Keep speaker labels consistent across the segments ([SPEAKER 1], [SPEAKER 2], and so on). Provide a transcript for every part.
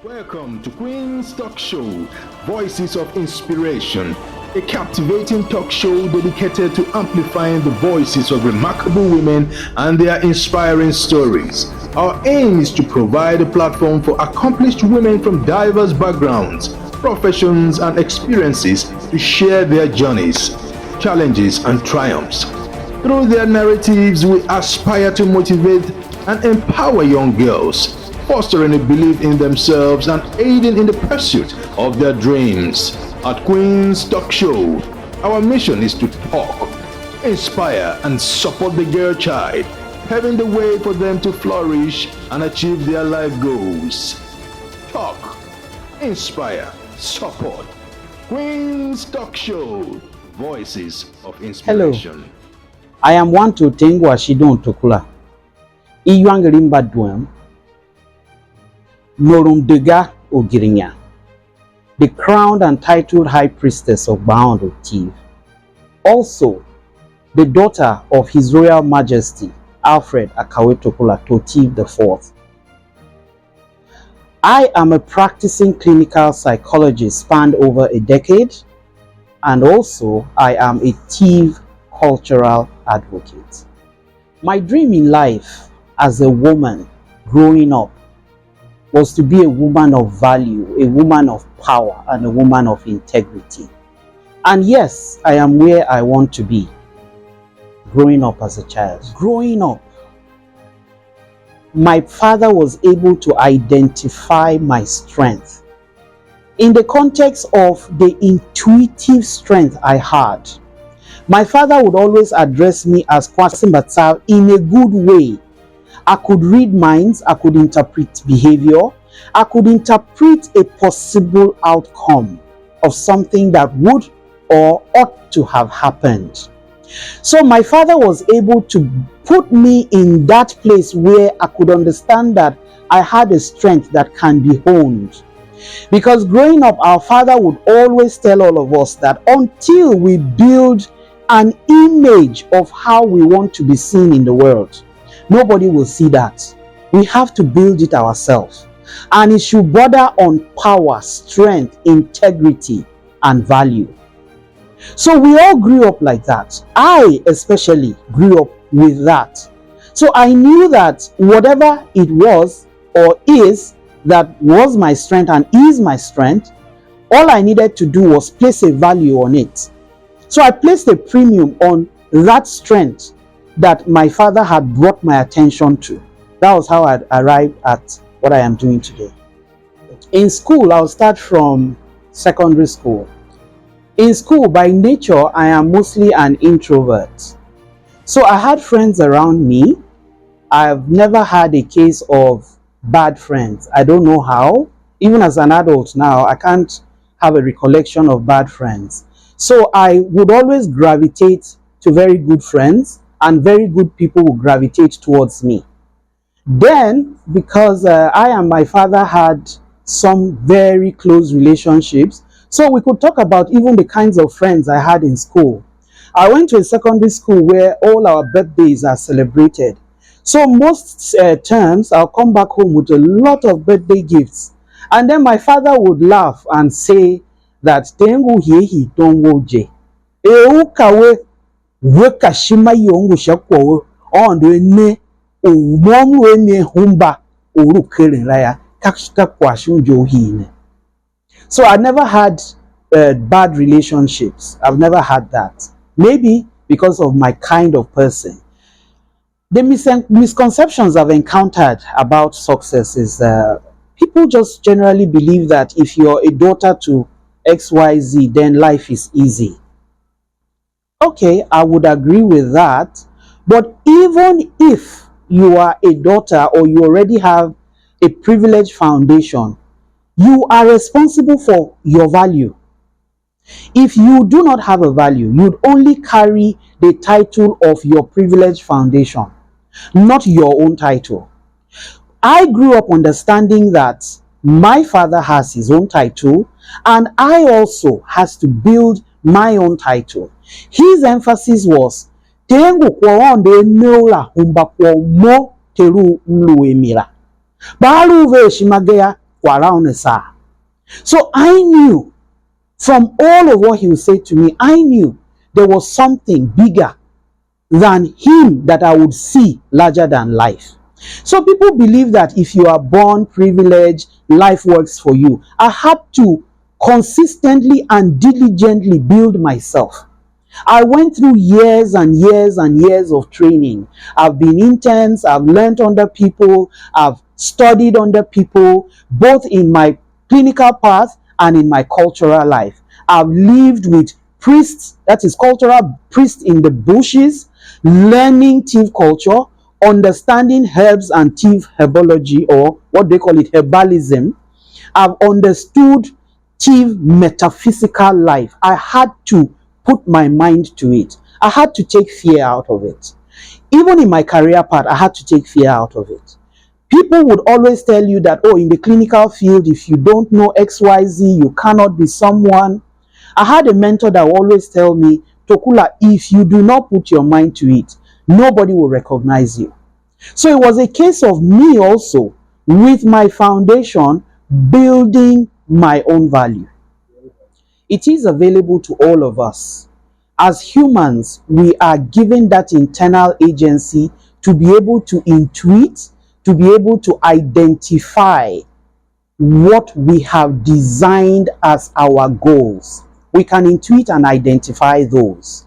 [SPEAKER 1] Welcome to Queen's Talk Show, Voices of Inspiration, a captivating talk show dedicated to amplifying the voices of remarkable women and their inspiring stories. Our aim is to provide a platform for accomplished women from diverse backgrounds, professions, and experiences to share their journeys, challenges, and triumphs. Through their narratives, we aspire to motivate and empower young girls, fostering a belief in themselves and aiding in the pursuit of their dreams. At Queen's Talk Show, our mission is to talk, inspire, and support the girl child, paving the way for them to flourish and achieve their life goals. Talk, inspire, support. Queen's Talk Show, Voices of Inspiration.
[SPEAKER 2] Hello, I am one to Terngu Ashidoon Torkula. Iyuangerimba duem. Norundega Ogirinya, the crowned and titled High Priestess of Bound Tiv, also the daughter of His Royal Majesty Alfred Akawe Torkula Totiv IV. I am a practicing clinical psychologist spanned over a decade, and also I am a Tiv cultural advocate. My dream in life as a woman growing up was to be a woman of value, a woman of power, and a woman of integrity. And yes, I am where I want to be, growing up as a child. Growing up, my father was able to identify my strength in the context of the intuitive strength I had. My father would always address me as Kwasimbatsa in a good way. I could read minds, I could interpret behavior, I could interpret a possible outcome of something that would or ought to have happened. So my father was able to put me in that place where I could understand that I had a strength that can be honed. Because growing up, our father would always tell all of us that until we build an image of how we want to be seen in the world, nobody will see that. We have to build it ourselves. And it should border on power, strength, integrity, and value. So we all grew up like that. I especially grew up with that. So I knew that whatever it was or is that was my strength and is my strength, all I needed to do was place a value on it. So I placed a premium on that strength that my father had brought my attention to. That was how I arrived at what I am doing today. In school, I'll start from secondary school. In school, by nature, I am mostly an introvert. So I had friends around me. I've never had a case of bad friends. I don't know how. Even as an adult now, I can't have a recollection of bad friends. So I would always gravitate to very good friends, and very good people will gravitate towards me. Then, because I and my father had some very close relationships, so we could talk about even the kinds of friends I had in school. I went to a secondary school where all our birthdays are celebrated. So most terms, I'll come back home with a lot of birthday gifts. And then my father would laugh and say that, Terngu he don't woje. Eukawe wekashima yongu shakwo on the ne mom we me humba uru raya kakshika kwashunjo hine. So I never had bad relationships. I've never had that. Maybe because of my kind of person. The misconceptions I've encountered about success is people just generally believe that if you're a daughter to XYZ, then life is easy. Okay, I would agree with that. But even if you are a daughter or you already have a privileged foundation, you are responsible for your value. If you do not have a value, you'd only carry the title of your privileged foundation, not your own title. I grew up understanding that my father has his own title and I also has to build my own title. His emphasis was Terngu kwa onde nola humba kwa mo teru mluwe mira. Balu ve shimagea So I knew from all of what he would say to me, I knew there was something bigger than him that I would see larger than life. So people believe that if you are born privileged, life works for you. I had to consistently and diligently build myself. I went through years and years and years of training. I've been intense, I've learned under people, I've studied under people, both in my clinical path and in my cultural life. I've lived with priests, that is cultural priests in the bushes, learning tea culture, understanding herbs and tea herbology, or what they call it, herbalism. I've understood tea metaphysical life. I had to put my mind to it. I had to take fear out of it. Even in my career path, I had to take fear out of it. People would always tell you that, oh, in the clinical field, if you don't know XYZ, you cannot be someone. I had a mentor that would always tell me, Torkula, if you do not put your mind to it, nobody will recognize you. So it was a case of me also, with my foundation, building my own value. It is available to all of us. As humans, we are given that internal agency to be able to intuit, to be able to identify what we have designed as our goals. We can intuit and identify those.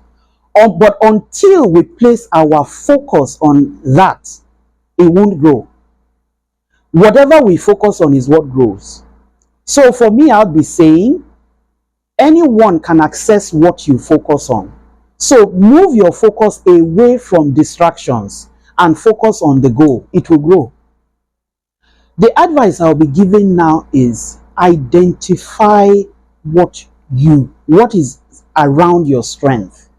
[SPEAKER 2] But until we place our focus on that, it won't grow. Whatever we focus on is what grows. So for me, I'll be saying, anyone can access what you focus on. So move your focus away from distractions and focus on the goal. It will grow. The advice I'll be giving now is identify what is around your strength.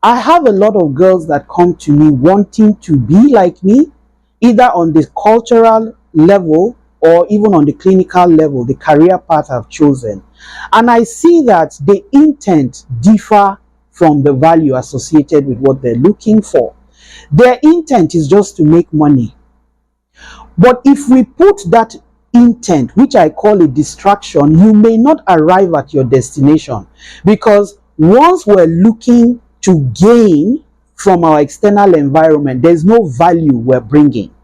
[SPEAKER 2] I have a lot of girls that come to me wanting to be like me, either on the cultural level or even on the clinical level, the career path I've chosen. And I see that the intent differ from the value associated with what they're looking for. Their intent is just to make money. But if we put that intent, which I call a distraction, you may not arrive at your destination, because once we're looking to gain from our external environment, there's no value we're bringing.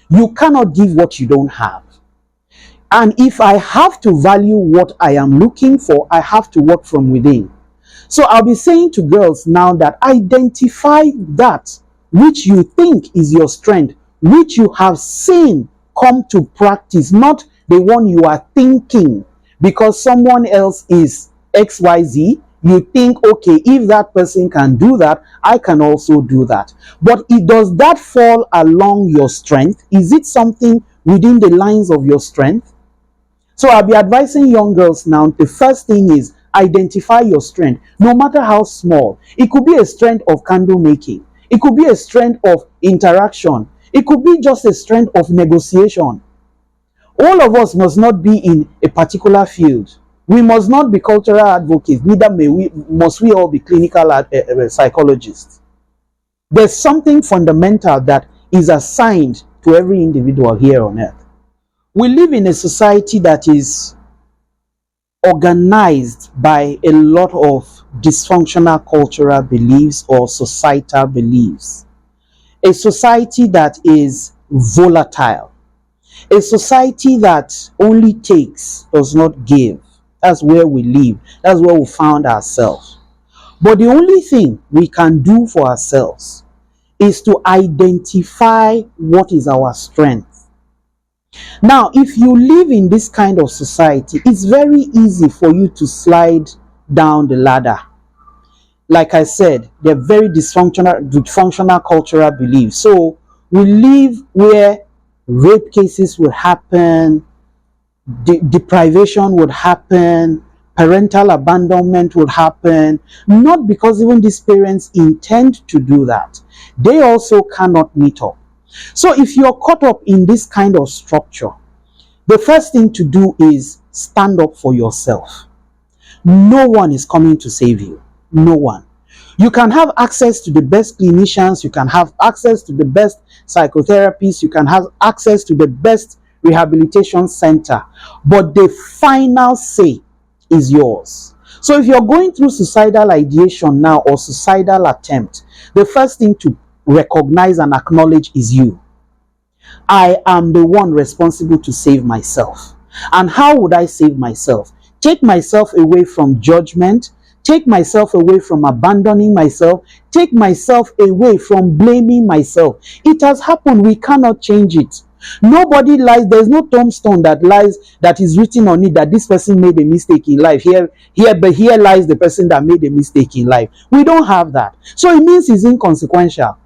[SPEAKER 2] You cannot give what you don't have. And if I have to value what I am looking for, I have to work from within. So I'll be saying to girls now that identify that which you think is your strength, which you have seen come to practice, not the one you are thinking. Because someone else is XYZ, you think, okay, if that person can do that, I can also do that. But does that fall along your strength? Is it something within the lines of your strength? So I'll be advising young girls now, the first thing is identify your strength, no matter how small. It could be a strength of candle making. It could be a strength of interaction. It could be just a strength of negotiation. All of us must not be in a particular field. We must not be cultural advocates, neither must we all be clinical psychologists. There's something fundamental that is assigned to every individual here on earth. We live in a society that is organized by a lot of dysfunctional cultural beliefs or societal beliefs. A society that is volatile. A society that only takes, does not give. That's where we live. That's where we found ourselves. But the only thing we can do for ourselves is to identify what is our strength. Now, if you live in this kind of society, it's very easy for you to slide down the ladder. Like I said, they're very dysfunctional cultural beliefs. So we live where rape cases will happen, deprivation would happen, parental abandonment would happen, not because even these parents intend to do that. They also cannot meet up. So if you're caught up in this kind of structure, the first thing to do is stand up for yourself. No one is coming to save you. No one. You can have access to the best clinicians, you can have access to the best psychotherapists, you can have access to the best rehabilitation center, but the final say is yours. So if you're going through suicidal ideation now or suicidal attempt, the first thing to recognize and acknowledge is you. I am the one responsible to save myself. And how would I save myself? Take myself away from judgment, take myself away from abandoning myself, take myself away from blaming myself. It has happened, we cannot change it. Nobody lies, there's no tombstone that lies, that is written on it that this person made a mistake in life. Here lies the person that made a mistake in life. We don't have that. So it means it's inconsequential.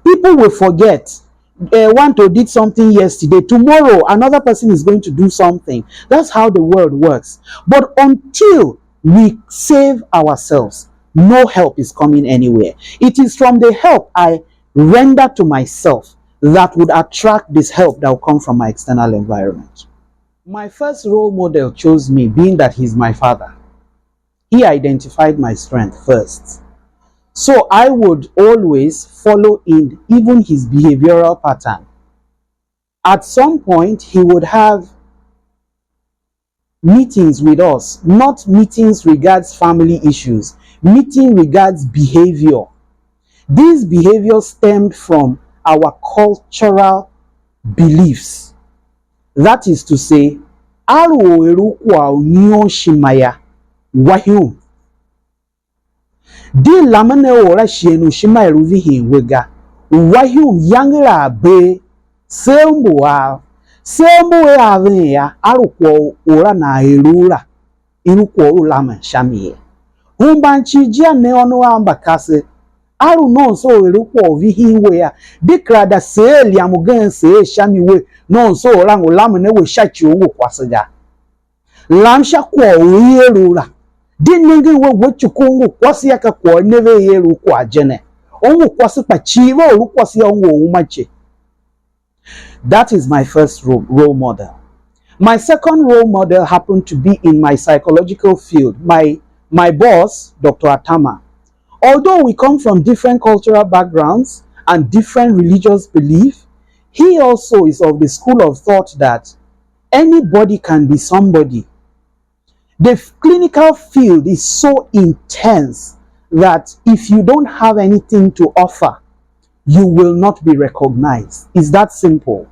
[SPEAKER 2] People will forget. One to did something yesterday, tomorrow another person is going to do something. That's how the world works. But until we save ourselves, no help is coming anywhere. It is from the help I render to myself that would attract this help that will come from my external environment. My first role model chose me, being that he's my father. He identified my strength first. So I would always follow in even his behavioral pattern. At some point, he would have meetings with us, not meetings regards family issues, meeting regards behavior. These behaviors stemmed from our cultural beliefs. That is to say, aru eru kwa unyo shimaya wahyu. Di lamane ora shienu shima eruvihi wega wahyu yangra be sembu ya arukwo ora na erura irukwo ulama shamiye humbanchi jia ne onu amba kase aru no so erukwo vihi we ya dikrada se liamugen se shamiwe no so ora ulama ne we shachi owo kwasega lamsha kwa erura dinenge we wechukungu kwasi aka kwa neve yeru kwa jene ongu kwasi pa chivo ru kwasi ongu umache. That is my first role model. My second role model happened to be in my psychological field. My boss, Dr. Atama. Although we come from different cultural backgrounds and different religious beliefs, he also is of the school of thought that anybody can be somebody. The clinical field is so intense that if you don't have anything to offer, you will not be recognized. It's that simple.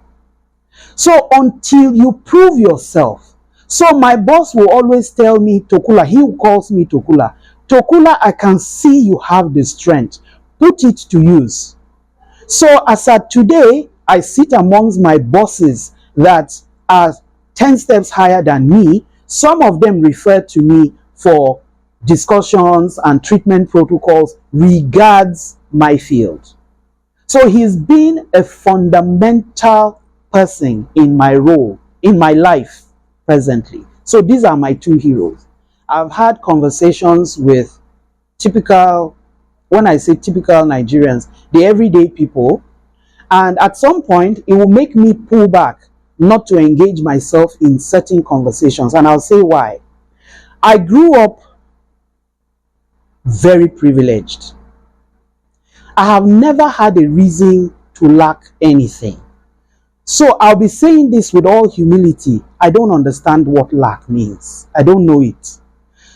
[SPEAKER 2] So until you prove yourself. So my boss will always tell me, Torkula, he calls me Torkula. Torkula, I can see you have the strength. Put it to use. So as at today, I sit amongst my bosses that are 10 steps higher than me. Some of them refer to me for discussions and treatment protocols regards my field. So he's been a fundamental person in my role, in my life presently. So these are my two heroes. I've had conversations with typical, when I say typical Nigerians, the everyday people, and at some point it will make me pull back not to engage myself in certain conversations, and I'll say why. I grew up very privileged. I have never had a reason to lack anything. So I'll be saying this with all humility. I don't understand what lack means. I don't know it.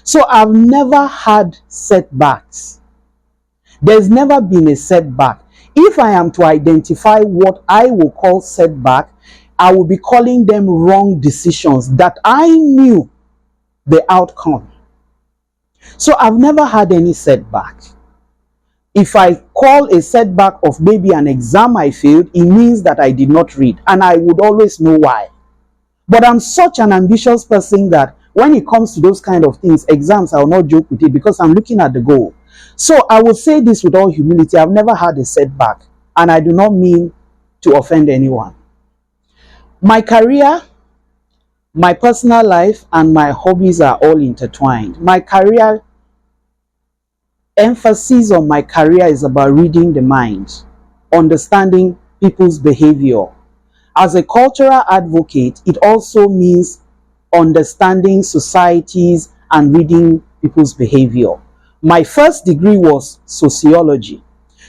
[SPEAKER 2] So I've never had setbacks. There's never been a setback. If I am to identify what I will call setback, I will be calling them wrong decisions that I knew the outcome. So I've never had any setback. If I call a setback of maybe an exam I failed, it means that I did not read, and I would always know why. But I'm such an ambitious person that when it comes to those kind of things, exams, I will not joke with it because I'm looking at the goal. So I will say this with all humility. I've never had a setback, and I do not mean to offend anyone. My career, my personal life, and my hobbies are all intertwined. My career, emphasis on my career is about reading the mind, understanding people's behavior. As a cultural advocate, it also means understanding societies and reading people's behavior. My first degree was sociology.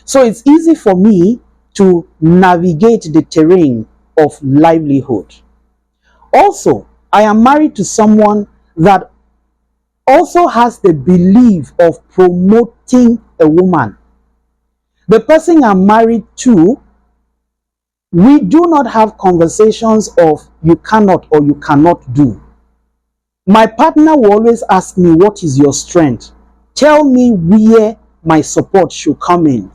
[SPEAKER 2] So it's easy for me to navigate the terrain of livelihood. Also, I am married to someone that also has the belief of promoting a woman. The person I'm married to, we do not have conversations of you cannot or you cannot do. My partner will always ask me, what is your strength? Tell me where my support should come in.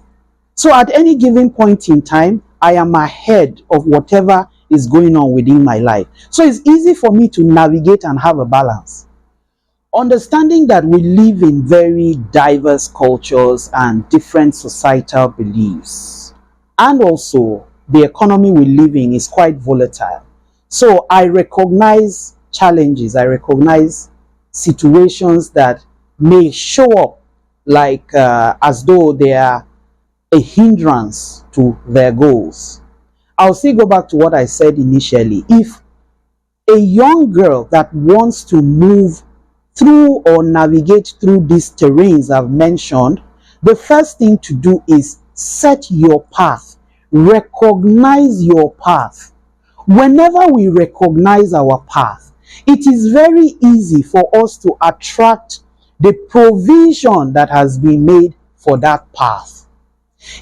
[SPEAKER 2] So at any given point in time, I am ahead of whatever is going on within my life. So it's easy for me to navigate and have a balance. Understanding that we live in very diverse cultures and different societal beliefs, and also the economy we live in is quite volatile. So I recognize challenges, I recognize situations that may show up like as though they are a hindrance to their goals. I'll still go back to what I said initially. If a young girl that wants to move through or navigate through these terrains I've mentioned, the first thing to do is set your path. Recognize your path. Whenever we recognize our path, it is very easy for us to attract the provision that has been made for that path.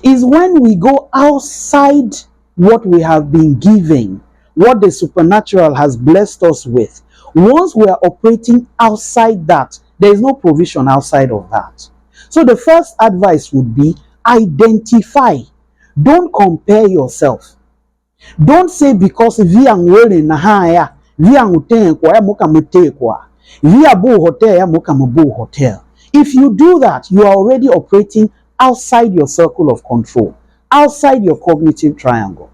[SPEAKER 2] Is when we go outside what we have been given, what the supernatural has blessed us with. Once we are operating outside that, there is no provision outside of that. So the first advice would be identify. Don't compare yourself. Don't say because via ngwele na haya, via ngutenkwa ya muka mutekwa, via bu hotel ya muka mubu hotel. If you do that, you are already operating outside your circle of control, outside your cognitive triangle.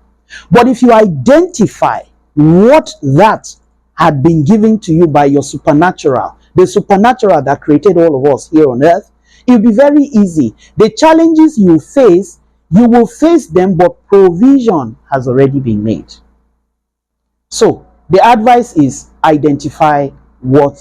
[SPEAKER 2] But if you identify what that had been given to you by your supernatural, the supernatural that created all of us here on earth, it will be very easy. The challenges you face, you will face them, but provision has already been made. So the advice is identify what.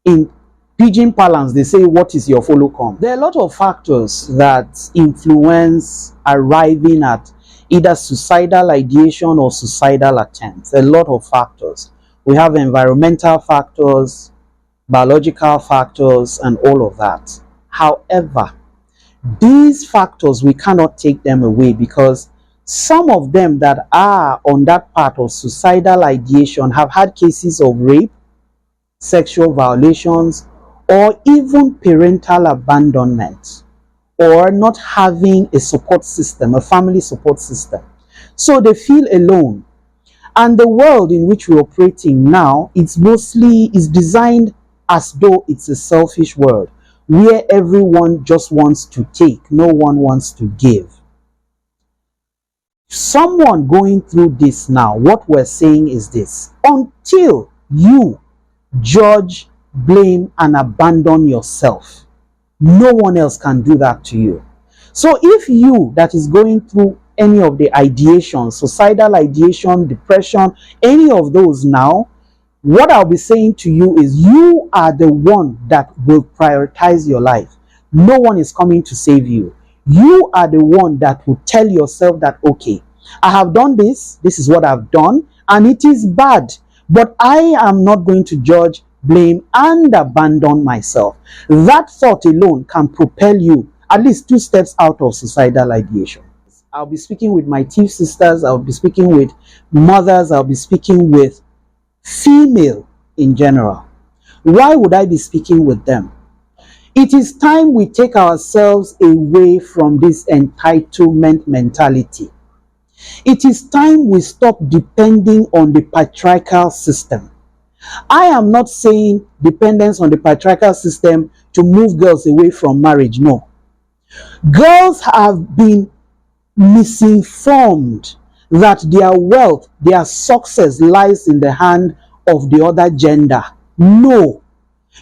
[SPEAKER 2] In pidgin parlance, they say, what is your follow come? There are a lot of factors that influence arriving at either suicidal ideation or suicidal attempts. A lot of factors. We have environmental factors, biological factors, and all of that. However, these factors, we cannot take them away because some of them that are on that part of suicidal ideation have had cases of rape, sexual violations, or even parental abandonment, or not having a support system, a family support system. So they feel alone. And the world in which we're operating now, is designed as though it's a selfish world, where everyone just wants to take, no one wants to give. Someone going through this now, what we're saying is this: until you judge, blame, and abandon yourself, no one else can do that to you. So if you that is going through any of the ideation, suicidal ideation, depression, any of those now, what I'll be saying to you is you are the one that will prioritize your life. No one is coming to save you. You are the one that will tell yourself that, okay, I have done this is what I've done, and it is bad, but I am not going to judge, blame, and abandon myself. That thought alone can propel you at least 2 steps out of suicidal ideation. I'll be speaking with my thief sisters, I'll be speaking with mothers, I'll be speaking with female in general. Why would I be speaking with them? It is time we take ourselves away from this entitlement mentality. It is time we stop depending on the patriarchal system. I am not saying dependence on the patriarchal system to move girls away from marriage. No. Girls have been misinformed that their wealth, their success lies in the hand of the other gender. No.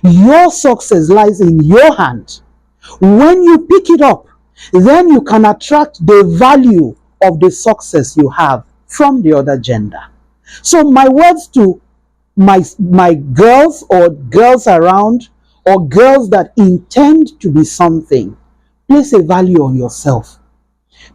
[SPEAKER 2] Your success lies in your hand. When you pick it up, then you can attract the value of the success you have from the other gender. So my words to my girls or girls around, or girls that intend to be something, place a value on yourself.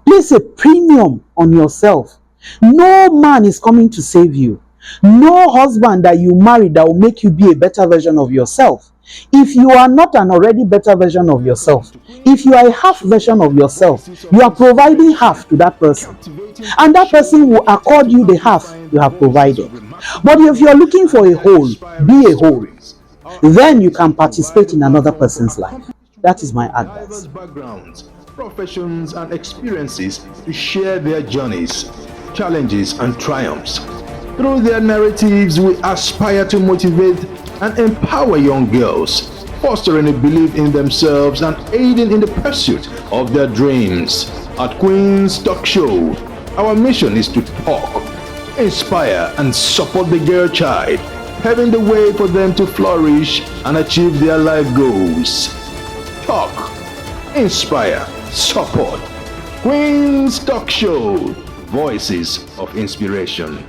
[SPEAKER 2] Place a premium on yourself. No man is coming to save you. No husband that you marry that will make you be a better version of yourself. If you are not an already better version of yourself, if you are a half version of yourself, you are providing half to that person. And that person will accord you the half you have provided. But if you are looking for a whole, be a whole. Then you can participate in another person's life. That is my advice.
[SPEAKER 1] Backgrounds, professions, and experiences to share their journeys, challenges, and triumphs. Through their narratives, we aspire to motivate and empower young girls, fostering a belief in themselves and aiding in the pursuit of their dreams. At Queen's Talk Show, our mission is to talk, inspire, and support the girl child, paving the way for them to flourish and achieve their life goals. Talk, inspire, support. Queen's Talk Show, voices of inspiration.